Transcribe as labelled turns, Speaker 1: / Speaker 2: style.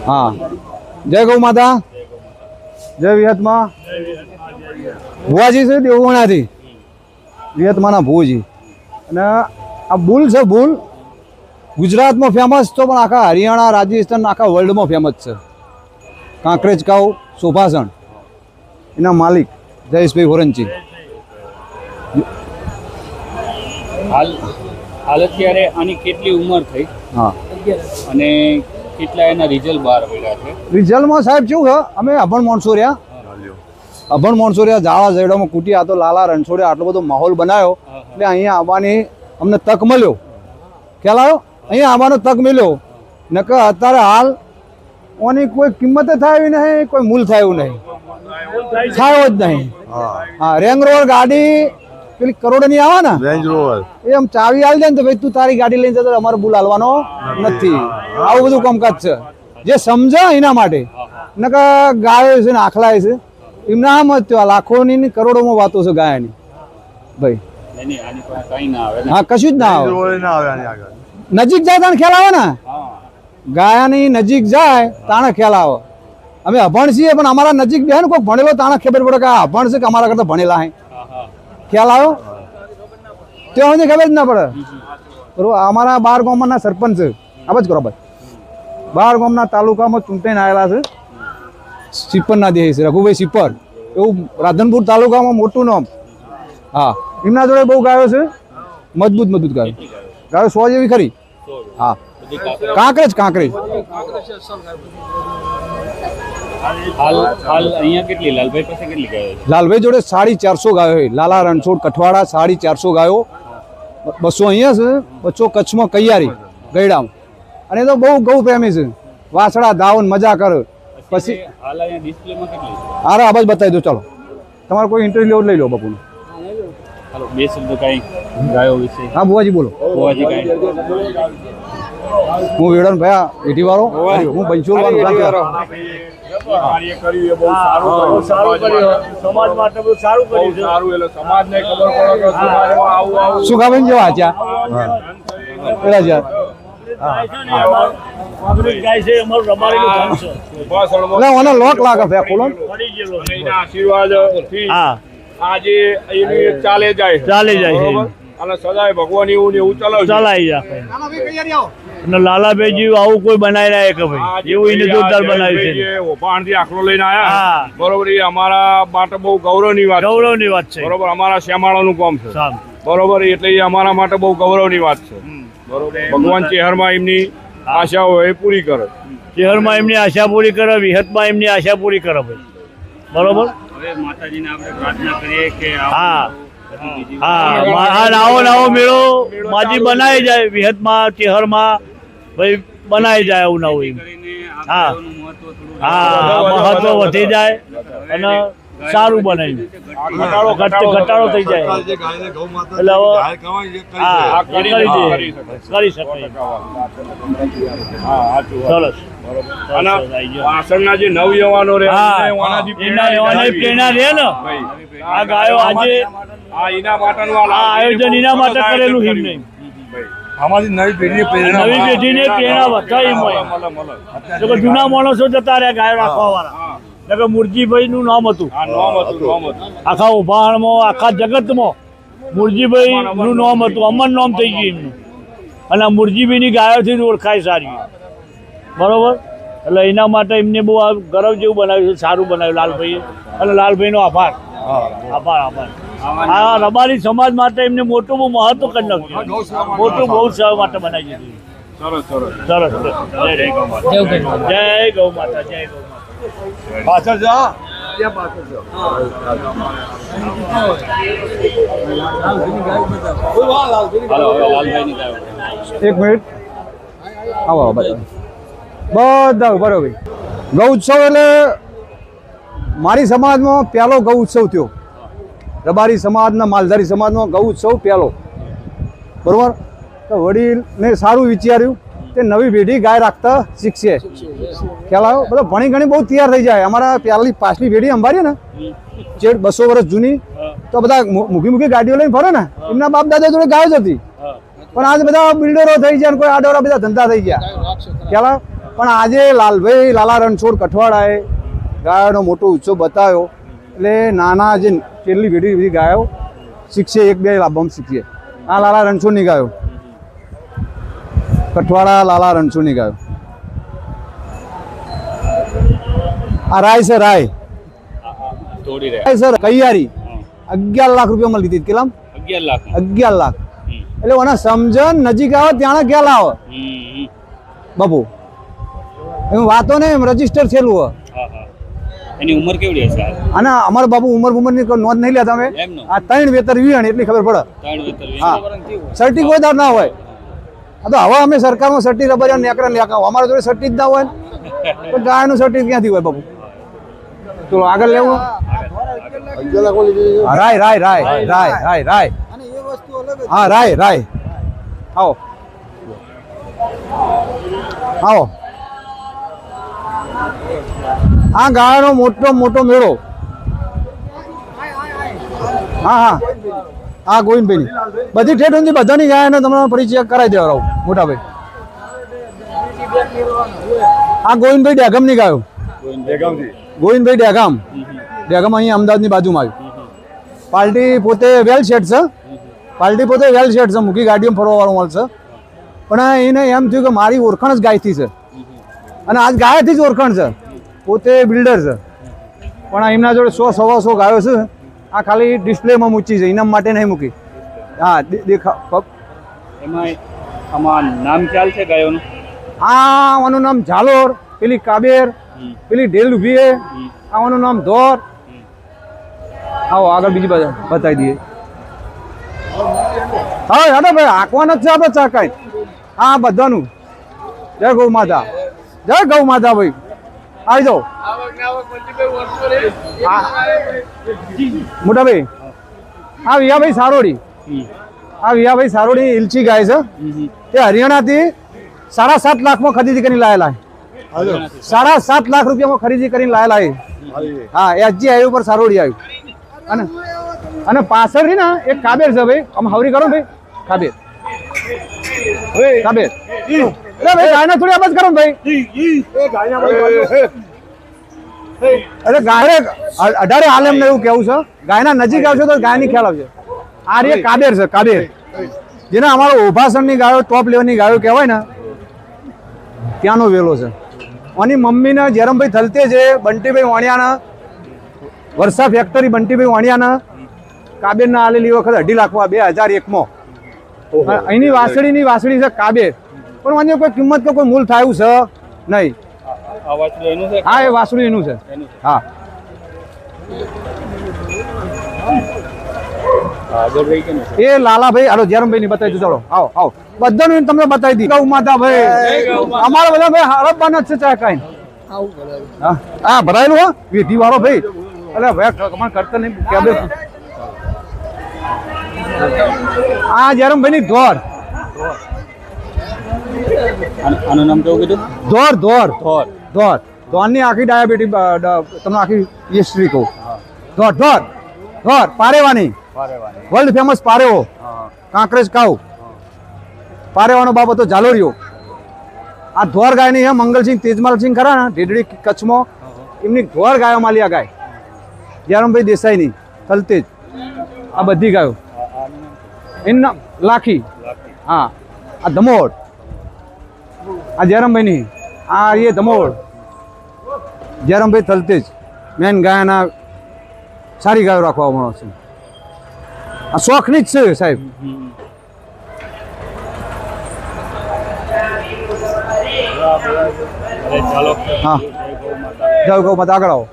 Speaker 1: हाँ जय गौ माता जय विहतमा भुवाजी से देवगणा थी विहतमा भुवजी અને આ બુલ છે બુલ ગુજરાતમાં ફેમસ તો પણ આખા હરિયાણા રાજસ્થાન આખા વર્લ્ડમાં ફેમસ છે કાંકરેજ કાઉ શોભાસણ એના માલિક જયેશભાઈ હોરંચી
Speaker 2: હાલ અત્યારે આની કેટલી ઉંમર થઈ
Speaker 1: હા
Speaker 2: અને કેટલા એના રિઝલ્ટ બહાર પડ્યા છે
Speaker 1: રિઝલ્ટમાં સાહેબ શું છે અમે અભણ માણસો રહ્યા જાવા ઝેડામાં કૂટી આ તો લાલા રણછોડે આટલો બધો માહોલ બનાવ્યો એટલે અહીંયા આવવાની અમને તક મળ્યો ખ્યાલ આવ્યો અહીંયા આવવાનો તક મળ્યો નકર અત્યારે હાલ ઓની કોઈ કિંમત થાય એવી નહીં કોઈ મૂલ થાય એવું નહીં થાય જ નહીં હા રેંગ રોવર ગાડી પેલી કરોડની આવે ને રેન્જ રોવર એ આમ ચાવી આવી જાય ને તો ભાઈ તું તારી ગાડી લઈને જતો અમારે બુલ હાલવાનો નથી આવું બધું કામકાજ છે જે સમજે એના માટે નકર ગાયો છે ને આખલાય છે એમના આમ જ થયો લાખોની કરોડોમાં વાતો છે ગાયાની ભાઈ હા કશું જ ના આવે નજીક જાય તાણે ખ્યાલ આવે ને ગાયાની નજીક જાય તાણે ખ્યાલ આવે અમે અભણ છીએ પણ અમારા નજીક બે ને કોઈ ભણેલો તાણે ખબર પડે કે આ અભણ છે કે અમારા કરતા ભણેલા હે ખ્યાલ આવ્યો ત્યાં સુધી ખબર જ ના પડે બરોબર અમારા 12 ગામના સરપંચ છે આ જ કરો ભાઈ 12 ગામના તાલુકામાં ચૂંટાઈને આવેલા છે સિપ્પરના દેહ છે રઘુભાઈ સિપ્પર એવું રાધનપુર તાલુકામાં મોટું નામ હા એમના જોડે બહુ ગાયો છે મજબૂત ગાયો 100 જેવી ખરી હા કાંકરેજ લાલભાઈ જોડે 450 ગાયો છે લાલા રણછોડ કઠવાડા 450 ગાયો 200 અહીંયા છે 200 કચ્છમાં કૈયારી ગયડામ અને તો બહુ ગૌ પ્રેમી છે વાસડા ધાવન મજા કરે પછી હારા આવાજ બતાવી દો ચાલો તમારે કોઈ ઇન્ટરવ્યુ લઈ લો બાપુનો
Speaker 2: હાલો બે શબ્દ કઈ ગાયો વિશે
Speaker 1: હા બુવાજી બોલો
Speaker 2: બુવાજી કઈ
Speaker 1: હું વેડન ભયા એટી વાળો હું બંચોલ વાળો
Speaker 3: કાર્ય કર્યું એ બહુ સારું કર્યું સમાજ માટે બહુ સારું કર્યું સારું એટલે સમાજને ખબર પડે કે સમાજમાં આવું
Speaker 1: સુખાબેન જેવા આચ્યા પેલા જા લોક લાગે છે ખોલો
Speaker 3: આશીર્વાદ આજે ચાલે જાય અને સદાય ભગવાન એવું ચલાવી જાય
Speaker 4: અને લાલાભાઈજી આવું કોઈ બનાવી રહ્યા કે ભાઈ એવું એને જોરદાર બનાવ્યું છે
Speaker 3: ઓપાણથી આખલો લઈને આયા બરોબર એ અમારા માટે બહુ ગૌરવની વાત
Speaker 4: છે
Speaker 3: બરોબર અમારા શ્યામાળાનું કામ છે બરોબર એટલે એ અમારા માટે બહુ ગૌરવની વાત છે બરોબર ભગવાન ચેહરમાં એમની આશાઓ એ પૂરી કરે
Speaker 4: ચેહરમાં એમની આશા પૂરી કરે વિહતમાં એમની આશા પૂરી કરે ભાઈ બરોબર
Speaker 2: હવે માતાજીને આપણે પ્રાર્થના કરીએ કે
Speaker 4: નવો મેળો માજી બનાવી જાય વિહતમાં ચેહરમાં ભાઈ બનાવી જાય આવું નવું મહત્વ વધી જાય અને સારું બનાવી ઘટાડો થઈ જાય એટલે કરી શકે સરસ
Speaker 3: પાછળના જે નવયુવાનો રે
Speaker 4: પ્રેરણા રહે ને આ ગાયો આજે
Speaker 3: એના માટેનું
Speaker 4: આયોજન એના માટે કરેલું હિમ નહીં
Speaker 3: આમાંથી નવી પેઢીને
Speaker 4: પ્રેરણા વધારી મળે જૂના માણસો જતા રહ્યા ગાયો રાખવા વાળા મુરજીભાઈ નું નામ હતું આખા ઉભાણમાં આખા જગતમાં મુરજીભાઈ નું નામ હતું અમર નામ થઈ ગયું એમનું અને મુરજીભાઈ ની ગાયોથી ઓળખાય સારી બરોબર એટલે એના માટે એમને બહુ ગૌરવ જેવું બનાવ્યું છે સારું બનાવ્યું લાલભાઈએ અને લાલભાઈ નો આભાર આ રબારી સમાજ માટે એમને મોટું બહુ મહત્વ કરી નાખ્યું મોટું બહુ સહ માટે બનાવી દીધું સરસ જય ગૌ માતા જય ગૌ માતા
Speaker 3: પાછળ જા
Speaker 1: એક મિનિટ આવો બધા બરોબર ગૌ ઉત્સવ એટલે મારી સમાજમાં પહેલો ગૌ ઉત્સવ થયો રબારી સમાજના માલધારી સમાજનો ગૌ ઉત્સવ પહેલો બરોબર તો વડીલને સારું વિચાર્યું કે નવી પેઢી ગાય રાખતા શીખશે ખ્યાલ આવ્યો બધા ભણી ઘણી બહુ તૈયાર થઈ જાય અમારા પાછલી પેઢી અંબારીએ ને 200 વર્ષ જૂની તો બધા મૂકી ગાડીઓ લઈને ફરે ને એમના બાપ દાદા જોડે ગાય જ હતી પણ આજે બધા બિલ્ડરો થઈ ગયા કોઈ આડોરા બધા ધંધા થઈ ગયા ખ્યાલ પણ આજે લાલભાઈ લાલા રણછોડ કઠવાડાએ ગાયોનો મોટો ઉત્સવ બતાવ્યો એટલે નાના જે છેલ્લી પેઢી બધી ગાયો શીખશે, એક બે લાભમ શીખીએ. આ લાલા રણછોડની ગાયો, કઠવાડા લાલા રણછોડની ગાયો. આ રાય છે, રાય
Speaker 2: થોડી રહે
Speaker 1: સર કૈયારી 11 લાખ રૂપિયામાં લીધી. કેટલામ?
Speaker 2: 11 લાખ
Speaker 1: 11 લાખ. એટલે ઓના સમજણ નજીક આવે ત્યાં ખ્યાલ આવે બાપુ. એમ વાતો ને એમ રજીસ્ટર થયેલું હોય.
Speaker 2: હા હા એની ઉંમર કેવડી હશે
Speaker 1: અને અમારા બાપુ ઉંમરની નોંધ નહીં લેતા અમે.
Speaker 2: એમનો
Speaker 1: આ 3 વેતર વિહણ એટલી ખબર પડે.
Speaker 2: 3 વેતર
Speaker 1: હા સર્ટી કોઈ દાર ના હોય. આ તો હવે અમે સરકારમાં સર્ટી રબર નેકરા લેકા અમારા જોડે સર્ટી જ ના હોય તો ગાયનું સર્ટી ક્યાંથી હોય બાપુ? ચલો આગળ લેવું. હા, રાય રાય રાય રાય રાય રાય. હા રાય રાય. આવો આવો. આ ગાયનો મોટો મોટો મેળો. હા હા હા ગોવિંદભાઈ બધી ઠેઠ સુધી બધાની ગાયનો તમને પરિચય કરાવી દેવા રહું મોટા ભાઈ. આ ગોવિંદભાઈ ડેગામની ગાયો. ગોવિંદભાઈ ડેગામ. ડેગામ અહીંયા અમદાવાદની બાજુમાં આવ્યું. પાર્ટી પોતે વેલ સેટ છે. પાર્ટી પોતે વેલ સેટ છે, મૂકી ગાડીમાં ફરવા વાળો મળશે. પણ એને એમ થયું કે મારી ઓળખાણ જ ગાયથી છે અને આજ ગાયથી જ ઓળખાણ છે. પોતે બિલ્ડર છે પણ એમના જોડે 100-125 ગાયો છે. આ ખાલી ડિસ્પ્લેમાં મૂકી છે, ઇનામ માટે નહીં મૂકી. હા દેખા
Speaker 2: એમાં આમાં નામ ખ્યાલ છે ગાયોનું?
Speaker 1: આનું નામ ઝાલોર, પેલી કાબેર, પેલી ઢેલ ઉભી છે. આનું નામ ધોર. આવો આગળ બીજી બાજુ બતાવી દઈએ. હા હેડો ભાઈ આંકવાના જ છે આપણે ચાકાઈ. હા બધાનું. જય ગૌ માતા, જય ગૌ માતા ભાઈ. આવી જાઓ મોટા ભાઈ. આ વિયાભાઈ સારોડી. આ વિયાભાઈ સારોડી ઇલચી ગાય છે. એ હરિયાણાથી 7.5 લાખમાં ખરીદી કરીને લાયેલા. 7.5 લાખ રૂપિયામાં ખરીદી કરીને લાયેલા. હા એ હજી હાઈવે પર સારોડી આવ્યું. અને પાછળ ને એક કાબેર છે ભાઈ. આમ હવરી કરો ભાઈ. કાબેર કાબેર ભાઈ ગાયના થોડી આવાજ કરો ભાઈ. અરે ગાય 18 હાલ એમને એવું કેવું છે. ગાયના નજીક આવશો તો ગાયની ખ્યાલ આવશે. આ રે કાબેર છે, કાબેર. જેને અમારો ઉભાસણની ગાયો ટોપ લેવલની ગાયો કહેવાય ને ત્યાંનો વેલો છે. આની મમ્મીને જયરામભાઈ થલતે છે, બંટીભાઈ વાણિયાના વર્ષા ફેક્ટરી બંટીભાઈ વાણિયાના કાબેરના આલેલી વખત 2.5 લાખમાં 2001માં. અહીંની વાસળી છે કાબેર. પણ આની કોઈ કિંમત કે કોઈ મૂલ થાય એવું છે નહીં.
Speaker 2: આ વાછરું એનું છે?
Speaker 1: હા એ વાસળી એનું છે. હા
Speaker 2: આગળ રહી કે
Speaker 1: એ લાલાભાઈ હાલો જયરામભાઈ ની બતાવી દો. ચાલો આવો આવો બધાનું તમને બતાવી દી. ગૌ માતા ભાઈ અમારા બધા ભાઈ હડપવાના જ છે ચા કાઈ. હા ભરાયેલું હો વિધિ વાળો ભાઈ. એટલે ભાઈ કમાણ કરતા નહીં કેબે. આ જયરામભાઈ ની ધોર.
Speaker 2: આનું નામ કેવું કીધું?
Speaker 1: ધોર ધોર
Speaker 2: થોર.
Speaker 1: ધોર. ધોરની આખી ડાયાબિટીસ તમને આખી હિસ્ટ્રી કહું. ધોર ધોર ધોર પારેવાની વર્લ્ડ ફેમસ પારેવો. કાંકરેજ કાઉ પારેવાનો બાબત તો ઝાલોરિયો. આ ધોર ગાયની હે મંગલસિંહ તેજમાલસિંહ ખરા ને ઢેડડી કચ્છમાં એમની ધોર ગાયો માલી. આ ગાય જયરામભાઈ દેસાઈની થલતેજ. આ બધી ગાયો એનું નામ લાખી. હા આ ધમોડ. આ જયરામભાઈની. આ એ ધમોડ જયરામભાઈ થલતેજ. મેન ગાયના સારી ગાયો રાખવા મળે છે. આ શોખની જ છે સાહેબ.
Speaker 2: ચાલો
Speaker 1: હા જય ગૌ માતા. આગળ આવો.